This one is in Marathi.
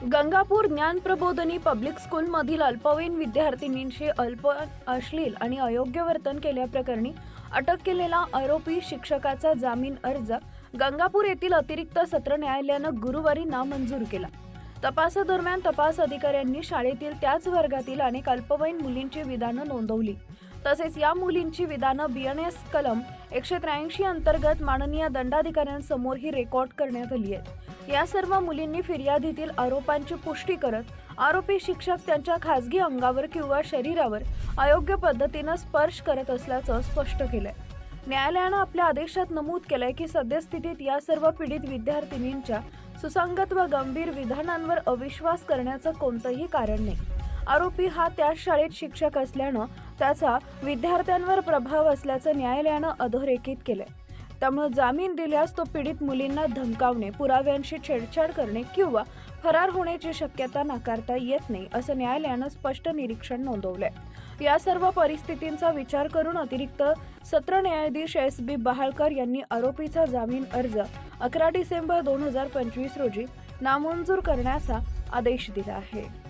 गंगापूर ज्ञानप्रबोधिनी पब्लिक स्कूलमधील अल्पवयीन विद्यार्थिनींशी अश्लील आणि अयोग्य वर्तन केल्याप्रकरणी अटक केलेला आरोपी शिक्षकाचा जामीन अर्ज गंगापूर येथील अतिरिक्त सत्र न्यायालयानं गुरुवारी नामंजूर केला। तपासादरम्यान तपास अधिकाऱ्यांनी शाळेतील त्याच वर्गातील अनेक अल्पवयीन मुलींची विधानं नोंदवली। तसेच या मुलींची विधानं BNS कलम 183 अंतर्गत माननीय दंडाधिकाऱ्यांसमोर ही रेकॉर्ड करण्यात आली आहे। या सर्व मुलींनी फिर्यादीतील आरोपांची पुष्टी करत आरोपी शिक्षक त्यांच्या खासगी अंगावर किंवा शरीरावर अयोग्य पद्धतीने स्पर्श करत असल्याचं स्पष्ट केलंय। न्यायालयानं आपल्या आदेशात नमूद केलंय की सद्यस्थितीत या सर्व पीडित विद्यार्थिनींच्या सुसंगत व गंभीर विधानांवर अविश्वास करण्याचं कोणतंही कारण नाही। आरोपी हा त्याच शाळेत शिक्षक असल्यानं त्याचा विद्यार्थ्यांवर प्रभाव असल्याचं न्यायालयानं अधोरेखित केलंय। त्यामुळे जामीन दिल्यास तो पीडित मुलींना धमकावणे, पुराव्यांशी छेडछाड करणे किंवा फरार होण्याची शक्यता नाकारता येत नाही, असं न्यायालयानं स्पष्ट निरीक्षण नोंदवलंय। या सर्व परिस्थितींचा विचार करून अतिरिक्त सत्र न्यायाधीश SB बहाळकर यांनी आरोपीचा जामीन अर्ज 11 डिसेंबर 2025 रोजी नामंजूर करण्याचा आदेश दिला आहे।